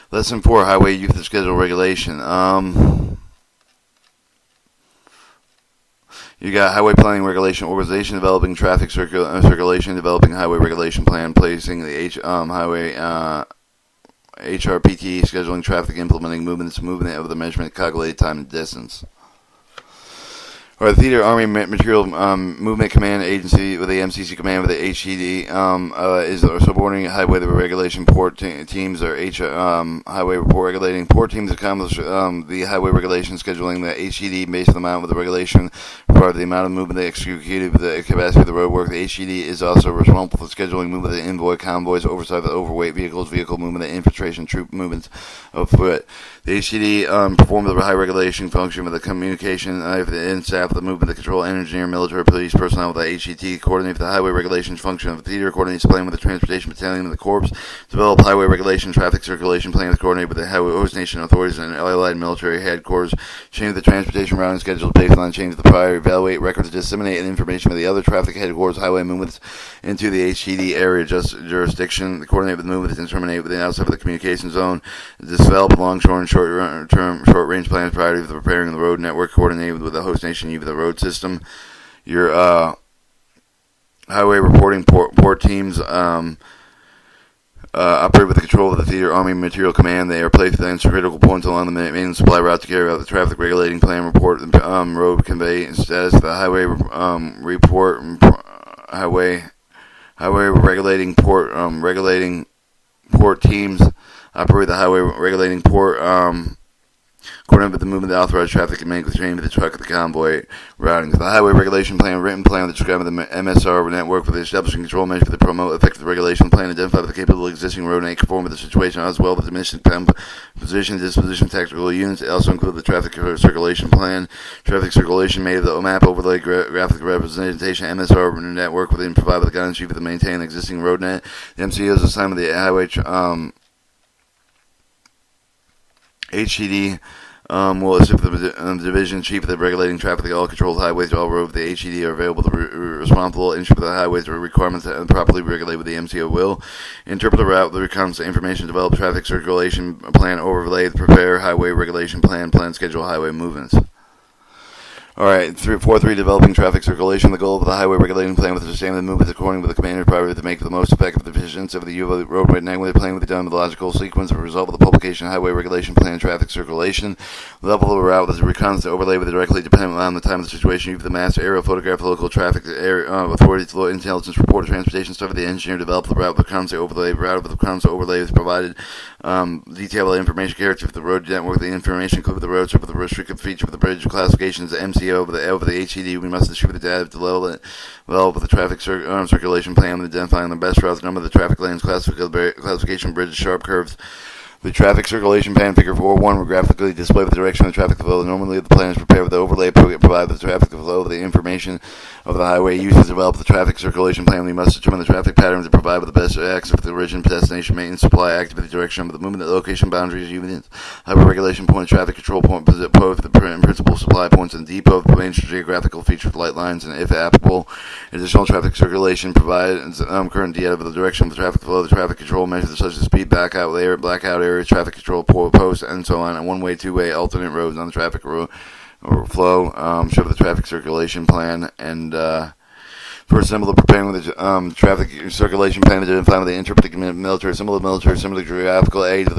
Lesson 4, Highway Youth Schedule Regulation. You got Highway Planning Regulation Organization, developing traffic circulation, developing highway regulation plan, placing the highway HRPT, scheduling traffic, implementing movement of the measurement, calculated time and distance. Or the Theater Army Materiel Movement Command Agency with the MCC Command with the HED is subordinating highway regulation port teams or highway report regulating port teams accomplish the highway regulation scheduling the HED based on the amount of the regulation for the amount of movement they executed with the capacity of the road work. The HED is also responsible for scheduling movement of the envoy convoys, oversight of the overweight vehicles, vehicle movement, and infiltration troop movements of foot. The HED performs the high regulation function with the communication and staff, the movement, the control, engineer, military, police personnel with the HET, coordinate the highway regulations function of the theater, coordinates plan with the transportation battalion of the corps, develop highway regulation, traffic circulation plans, coordinate with the highway host nation authorities and allied military headquarters, change the transportation routing schedules based on change the prior, evaluate records, disseminate information with the other traffic headquarters, highway movements into the HED area jurisdiction, coordinate with movements and terminate with the outside of the communication zone, develop longshore and short-range plans prior to preparing the road network, coordinated with the host nation, the road system. Your highway reporting port teams operate with the control of the Theater Army Materiel Command. They are placed at critical points along the main supply route to carry out the traffic regulating plan, report the road convey status of the highway report, highway regulating port teams operate the highway regulating port coordinate with the movement of the authorized traffic and make the change of the truck of the convoy routing. The highway regulation plan, written plan with the describe of the MSR network for the establishing control measure for the promote effective regulation plan, identify the capable existing road and conform with the situation as well as the mission position, disposition, tactical units. It also include the traffic circulation plan, traffic circulation made of the map overlay graphic representation, MSR network within provide with the guidance chief to maintain the existing road net. The MCO is assigned with the highway HED will assist the division chief of the regulating traffic of all controlled highways. All roads of the HED are available to responsible ensure that the highways are requirements that properly regulate with the MCO will interpret the route, the recounts the information, develop traffic circulation plan, overlay, prepare highway regulation plan schedule highway movements. Alright, 4.3, developing traffic circulation. The goal of the highway regulating plan with the sustainment movement according with the commander priority to make the most effective efficiency of the roadway network plan with the done with the logical sequence of result of the publication of highway regulation plan traffic circulation. The level of the route is reconnaissance overlay with directly dependent on the time of the situation. You the mass aerial photograph, the local traffic area, authorities, low intelligence report, transportation stuff. The engineer develop the route with the reconnaissance overlay. Route with the reconnaissance overlay is provided detailed information character of the road network. The information include the road, the restricted feature of the bridge classifications, the MCO. Over the HED, we must distribute the data to level of the traffic circulation plan, identifying the best routes, number of the traffic lanes, classification bridges, sharp curves. The traffic circulation plan, figure 4.1, will graphically display the direction of the traffic flow. Normally, the plan is prepared with the overlay, provide the traffic flow, the information of the highway used to develop the traffic circulation plan. We must determine the traffic patterns and provide with the best access for the origin, destination, maintenance, supply, activity, direction of the movement, the location, boundaries, units, highway regulation point, traffic control point, the principal supply points and depot, the main geographical features, light lines, and if applicable, additional traffic circulation provides current data of the direction of the traffic flow, the traffic control measures such as speed, blackout area, traffic control posts, and so on, and one-way, two-way, alternate roads on the traffic road or flow. Show the traffic circulation plan and first symbol of preparing with the traffic circulation plan to identify with the interpreting military symbol of military symbol geographical aid to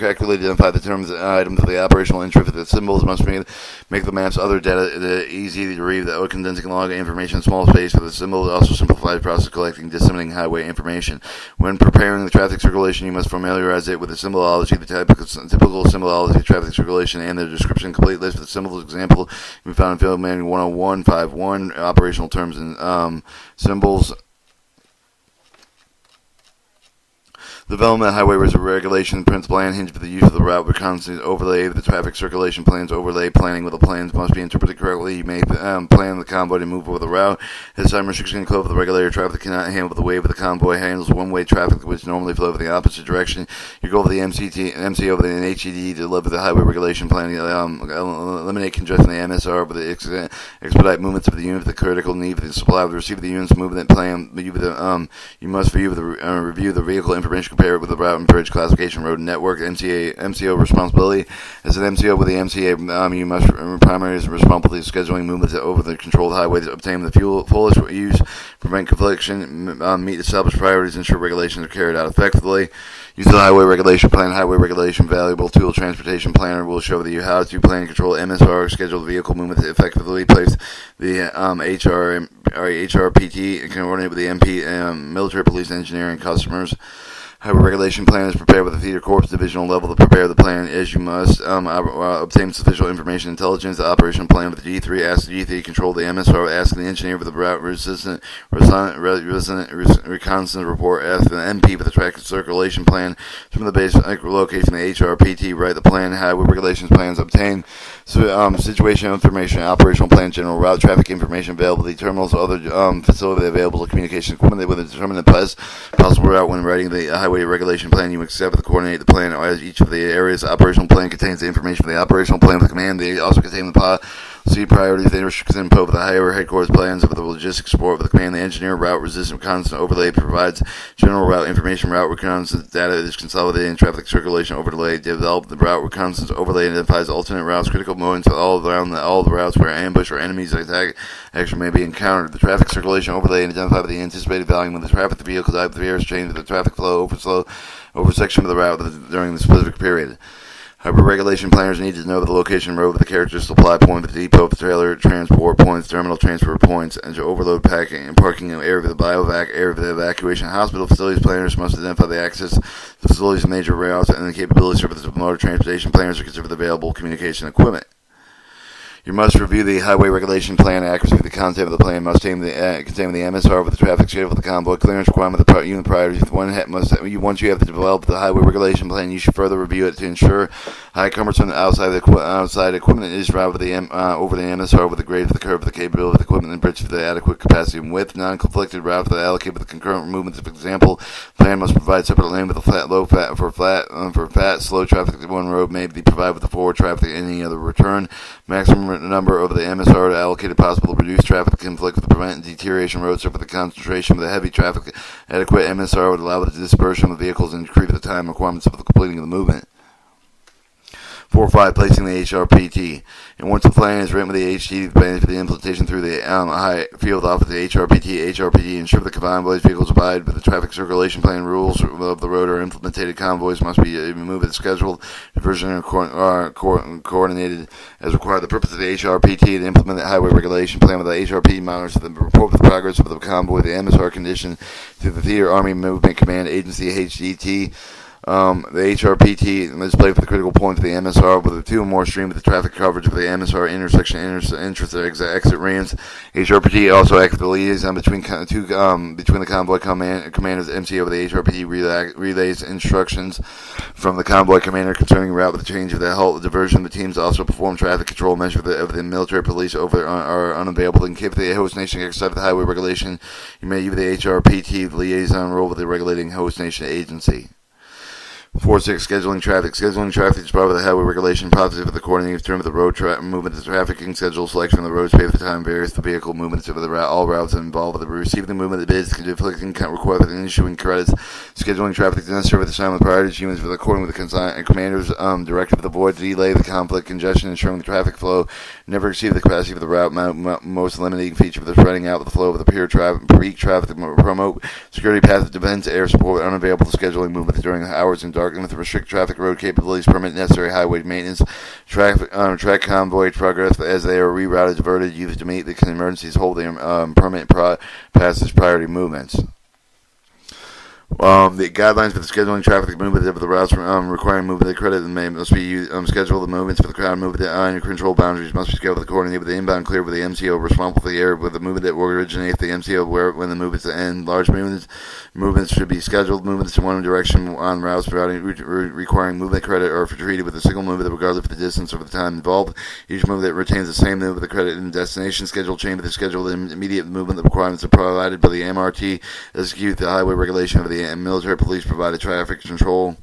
accurately identify the terms and items of the operational interest. The symbols must make the maps other data easy to read, the condensing log information in small space for the symbol. It also simplifies the process of collecting disseminating highway information. When preparing the traffic circulation, you must familiarize it with the symbology, the typical symbology of traffic circulation, and the description. Complete list of the symbols. Example can be found in Field Manual 101.5.1, operational terms and symbols. Development highway regulation principle and hinge for the use of the route reconnaissance overlay. The traffic circulation plans overlay planning with the plans must be interpreted correctly. You may plan the convoy to move over the route. This time restriction can close the regulator traffic cannot handle the wave of the convoy handles one-way traffic which normally flow in the opposite direction. Your goal of the MCO over the HED to deliver the highway regulation plan, eliminate congestion in the MSR with the expedite movements of the unit, the critical need for the supply of the receive of the unit's movement plan. You must review the vehicle information prepare with the route and bridge classification road network. MCO responsibility. As an MCO with the MCA, you must primary is responsible for scheduling movements over the controlled highway to obtain the fullest use, prevent confliction, meet established priorities, ensure regulations are carried out effectively. Use the highway regulation plan. Highway regulation valuable tool. Transportation planner will show you how to plan and control MSR, schedule the vehicle movement effectively, place the HRPT, and coordinate with the military, police, engineering, customers. Highway regulation plan is prepared with the theater corps divisional level to prepare the plan as you must. Obtain sufficient information intelligence. The operational plan with the G3. Ask the G3 control the MSR. Ask the engineer for the route reconnaissance report. Ask the MP for the track circulation plan. From the base location, the HRPT. Write the plan. Highway regulations plans. Obtain situational information. Operational plan. General route traffic information. Availability terminals. Other facility available communication equipment. They will determine the best possible route when writing the highway regulation plan. You accept the coordinate the plan as each of the areas. Operational plan contains the information for the operational plan of the command. They also contain the policy priorities, the restrictions imposed with the highway headquarters plans of the logistics support of the command. The engineer route resistant reconnaissance overlay provides general route information. Route reconnaissance data is consolidated in traffic circulation overlay. Develop the route reconnaissance overlay identifies alternate routes, critical moments all the routes where ambush or enemies attack action may be encountered. The traffic circulation overlay identifies the anticipated volume of the traffic, the vehicle type, the various change of the traffic flow, over section of the route during the specific period. Highway regulation planners need to know the location, road, the character supply point, the depot, the trailer transport points, terminal transfer points, and to overload packing and parking area of the biovac area of the evacuation. Hospital facilities planners must identify the access to facilities, major routes, and the capabilities of the motor transportation planners to consider the available communication equipment. You must review the highway regulation plan. Accuracy of the content of the plan must contain the MSR with the traffic schedule for the convoy clearance requirement, the unit priorities. Once you have developed the highway regulation plan, you should further review it to ensure high cumbersome outside equipment is routed over the MSR with the grade of the curve of the capability of the equipment and bridge for the adequate capacity and width. Non-conflicted route for the allocated with the concurrent movements. For example, plan must provide separate lane with a flat, low fat for slow traffic. One road may be provided with the forward traffic and any other return. Maximum number of the MSR allocated possible to reduce traffic conflict with the prevent deterioration road surface. The concentration of the heavy traffic adequate MSR would allow the dispersion of the vehicles and decrease the time requirements of the completing of the movement. 4.5. Placing the HRPT. And once the plan is written with the HT, plan for the implementation through the high field office, the HRPT ensure the convoys vehicles abide with the traffic circulation plan rules of the road or implemented convoys must be moved as scheduled, diversion and coordinated as required. The purpose of the HRPT to implement the highway regulation plan with the HRP monitors the report of the progress of the convoy, the MSR condition to the Theater Army Movement Command Agency, HDT. The HRPT is played for the critical point of the MSR with a 2 or more stream of the traffic coverage of the MSR intersection exit ramps. HRPT also acts as the liaison between the convoy commanders, MCO, the HRPT relays instructions from the convoy commander concerning route with the change of the halt diversion. The teams also perform traffic control measures of the military police are unavailable. And if the host nation exercise the highway regulation, you may use the HRPT liaison role with the regulating host nation agency. 4.6. Scheduling traffic. Scheduling traffic is part of the highway regulation process for the coordinating of term of the road movement, the trafficking schedule, selection of the roads, pay for the time, various the vehicle movements of the route, all routes involved with the receiving the movement of the bids, conflicting requests and issuing credits. Scheduling traffic is necessary with the time with priorities humans for the according with the commander's directive to avoid delay the conflict, congestion, ensuring the traffic flow, never exceed the capacity of the route, most limiting feature for the spreading out of the flow of the peak traffic, promote security path defense, air support, unavailable scheduling movement during hours and darkness to restrict traffic road capabilities, permit necessary highway maintenance, track convoy progress as they are rerouted, diverted, used to meet the emergencies, hold their permit passage priority movements. The guidelines for the scheduling traffic movement of the routes requiring movement of the credit must be scheduled. The movements for the crowd movement and control boundaries must be scheduled coordinated with the inbound clear with the MCO responsible for the area with the movement that will originate the MCO when the movements end. Large movements should be scheduled. Movements in one direction on routes requiring movement credit are treated with a single movement regardless of the distance or the time involved. Each movement that retains the same movement, the credit and destination schedule change with the scheduled immediate movement. The requirements are provided by the MRT. Execute the highway regulation of the military police provided traffic control.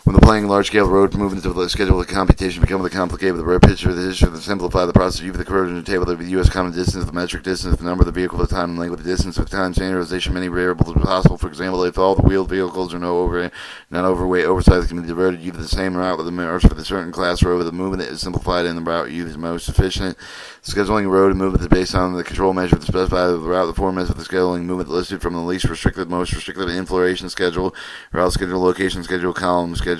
When the planning large-scale road movements of the schedule of computation become complicated with the road picture, the issue to simplify the process, use the corrosion table of the U.S. common distance, the metric distance, the number of the vehicle, the time and length, the distance of time standardization, many variables are possible. For example, if all the wheeled vehicles are not overweight, oversized, can be diverted, use the same route with the march for the certain class road, with the movement is simplified and the route used is most efficient. Scheduling road and movement is based on the control measure to specify the route, the formats of the scheduling movement listed from the least restricted, most restricted infiltration schedule, route schedule, location schedule, column schedule.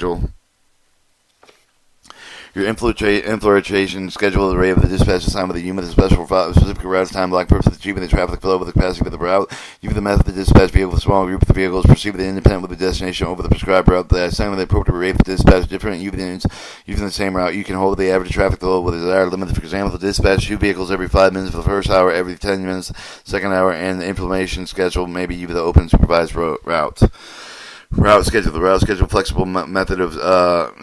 Your infiltration schedule the rate of the dispatch assigned with the unit, the specific route time block purpose of achieving the traffic flow with the capacity of the route. Use the method of the dispatch vehicle with a small group of the vehicles. Proceed with the independent with the destination over the prescribed route. The assignment of the appropriate rate for dispatch different units using the same route. You can hold the average traffic flow with a desired limit. For example, the dispatch 2 vehicles every 5 minutes for the first hour, every 10 minutes, second hour, and the implementation schedule maybe use the open supervised route. Route schedule. The route schedule flexible method of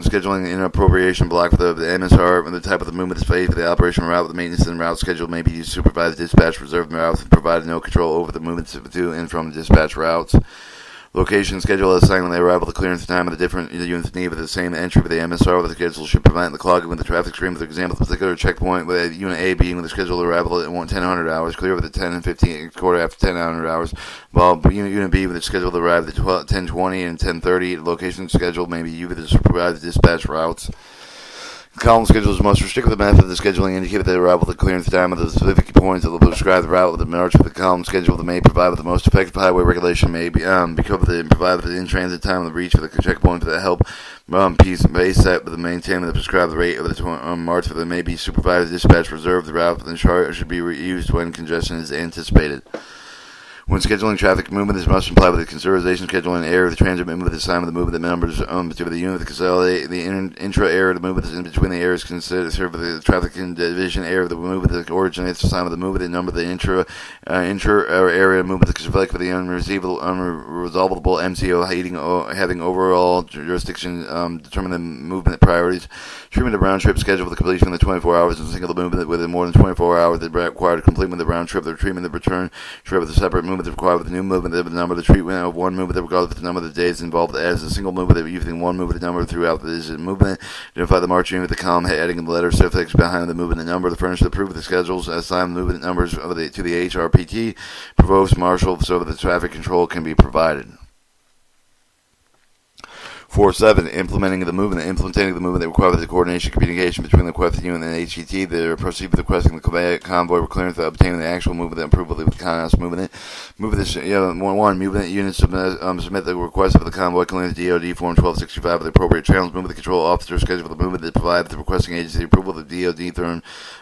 scheduling an appropriation block for the MSR and the type of the movement is paid for the operation route. The maintenance and route schedule may be used to supervise dispatch, reserve routes, and provide no control over the movements to and from the dispatch routes. Location schedule assigned when they arrive at the clearance time of the different units need with the same entry with the MSR with the schedule should prevent the clogging with the traffic stream. For example, the particular checkpoint with unit A being with the scheduled arrival at 1000 hours, clear with the 10 and 15 quarter after 1000 hours, while unit B with the scheduled arrive at 10:20 and 10:30. Location schedule may be used to supervise the dispatch routes. Column schedule is the most restrictive method of the scheduling indicate the arrival at the clearance time of the specific points that will describe the route with the march with the column schedule that may provide with the most effective highway regulation may be because the provide with the in-transit time of the reach for the checkpoint for the help piece base set with the maintain the prescribed rate of the march that may be supervised dispatch reserve the route and chart should be used when congestion is anticipated. When scheduling traffic movement, this must comply with the consideration scheduling area of the transit movement, the time of the movement, the numbers to the unit, the consolidate, the intra area of the movement in between the areas considered for the traffic division area of the movement, the originates the time of the movement, the number of the intra area movement, the conflict with the unresolvable MCO having overall jurisdiction determine the movement priorities. Treatment of round trip schedule for the completion of the 24 hours and single movement within more than 24 hours that required to complete with the round trip, the treatment of return trip with the separate movement that required with the new movement, the number of the treatment of one movement that regardless of the number of the days involved as a single movement that using one movement the number throughout the movement. Identify the marching with the column adding the letter suffix behind the movement the number. The furnish the proof of the schedules assign the movement numbers to the HRPT, provost marshal so that the traffic control can be provided. 4.7. Implementing the movement that requires the coordination communication between the requesting unit and HET. They proceed with requesting the convoy with clearance for obtaining the actual movement and approval of the CONOS movement. Movement units submit the request of the convoy clearance DOD Form 1265 with the appropriate channels. Movement the control officer schedule the movement that provides the requesting agency approval of the DOD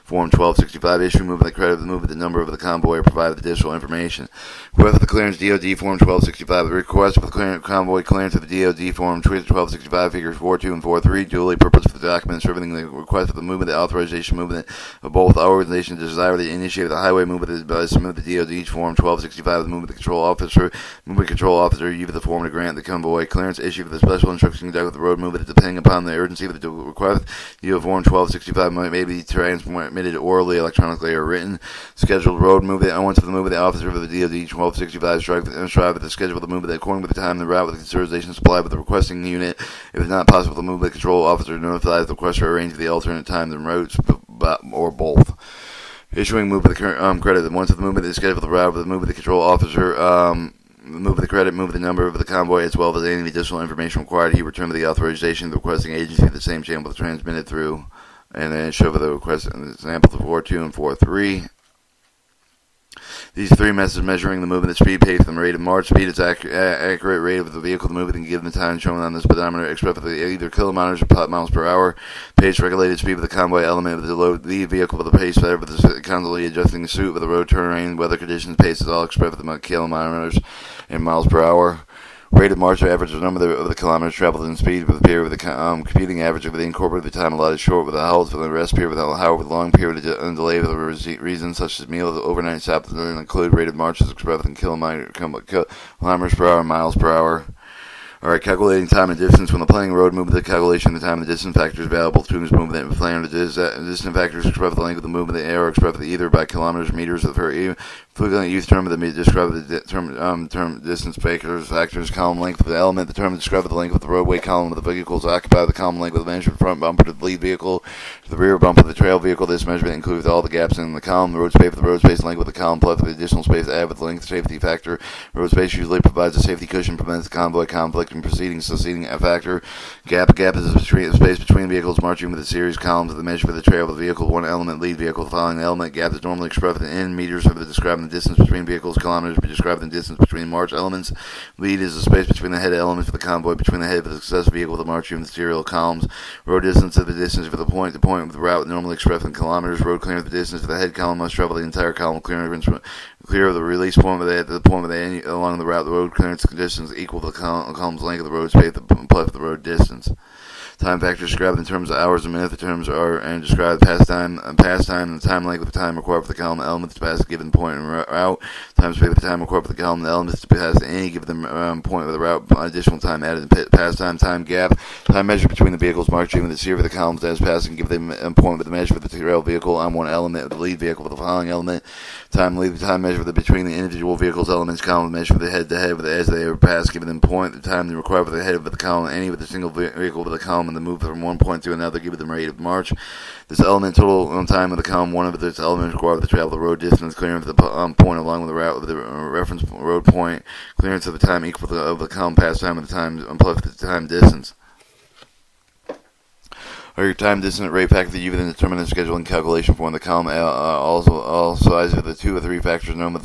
Form 1265 issue. Movement the credit of the movement, the number of the convoy, or provide additional information. Request for the clearance DOD Form 1265. The request for the convoy clearance of the DOD Form 1265 figures 4.2 and 4.3 duly purpose for the document serving the request for the movement, the authorization movement of both organizations desire the initiate the highway movement by submit the DOD Form 1265 the movement control officer use the form to grant the convoy clearance issue for the special instruction to conduct with the road movement depending upon the urgency of the request. The Form 1265 may be transmitted orally, electronically, or written. Scheduled road movement. Once for the movement, the officer of the DOD 1265 strive with the schedule of the movement according with the time and the route with the consideration supplied with the requesting unit. If it's not possible, the movement control officer notifies the requester or arrange the alternate times and routes, or both. Issuing movement credit. Once the movement is scheduled, the route of the movement, the control officer move the credit, move the number of the convoy, as well as any additional information required. He returned to the authorization of the requesting agency the same channel transmitted through, and then show for the request example of 4.2 and 4.3. These three methods measuring the movement, the speed, pace, and the rate of march. Speed is accurate rate of the vehicle moving and given the time shown on the speedometer, expressed with either kilometers or miles per hour. Pace, regulated speed of the convoy element with the vehicle with the pace better with the constantly adjusting the suit with the road terrain, weather conditions. Pace is all expressed with the kilometers and miles per hour. Rate of march average the number of the kilometers traveled in speed with the period with the computing average of the incorporated the time allotted short with the halt for the rest period with the however the long period of delay for the reasons such as meals overnight stops and include rate of marches expressed in kilometers per hour, miles per hour. Alright, calculating time and distance. When the planning road movement, the calculation of the time and the distance factors available to its movement. The planning the distance factors express the length of the movement of the air, expressed either by kilometers, meters, or per frequently used term of the describe the term distance factors, column length of the element. The term describe the length of the roadway column of the vehicles occupied. The column length of the measured front bumper to the lead vehicle to the rear bumper of the trail vehicle. This measurement includes all the gaps in the column. The road space for the road space length with the column plus the additional space added with the length safety factor. Road space usually provides a safety cushion, prevents the convoy conflict and succeeding a factor. Gap is the space between vehicles marching with a series columns of the measure for the trail of the vehicle. One element lead vehicle. The following element gap is normally expressed in meters for the describing the distance between vehicles. Kilometers be described the distance between march elements. Lead is the space between the head elements for the convoy, between the head of the successive vehicle, the marching with the serial columns. Road distance is the distance for the point to point of the route, normally expressed in kilometers. Road clearance, the distance for the head column must travel the entire column clear of the release point at the point of the end along the route. The road clearance conditions equal to the column's length of the road space plus the road distance. Time factors described in terms of hours and minutes. The terms are and describe past time, and the time length of the time required for the column elements to pass a given point and route. Time space for the time required for the column elements to pass any given point of the route. Additional time added in past time gap. Time measured between the vehicles marching with the series of the columns as passing. Give them a point with the measure for the trail vehicle on one element of the lead vehicle for the following element. Time measure between the individual vehicles elements column measure for the head to head as they are passed. Give them point. The time required for the head of the column any with the single vehicle with the column and the move from one point to another, give them rate of march. This element total on time of the column, one of this element required to travel the road distance, clearance of the point along with the route of the reference road point, clearance of the time equal to the column past time of the time plus the time distance. Or your time distance rate factor that you then determine the scheduling calculation for in the column. Also, all sides of the 2 or 3 factors known but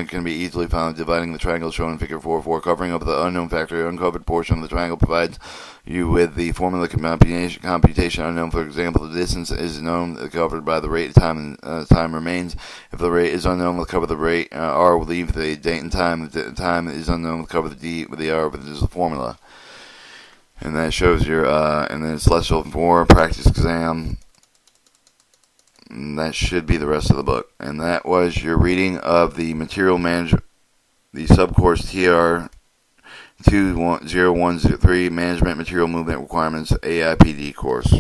can be easily found dividing the triangle shown in Figure 4.4. Covering up the unknown factor, uncovered portion of the triangle provides you with the formula computation unknown. For example, the distance is known, covered by the rate. Time remains. If the rate is unknown, we'll cover the rate. R will leave the date and time. The time is unknown, we'll cover the D with the R, but this is the formula. And that shows your, and then it's lesson 4, practice exam. And that should be the rest of the book. And that was your reading of the Material Management, the subcourse TR 20103 Management Material Movement Requirements AIPD course.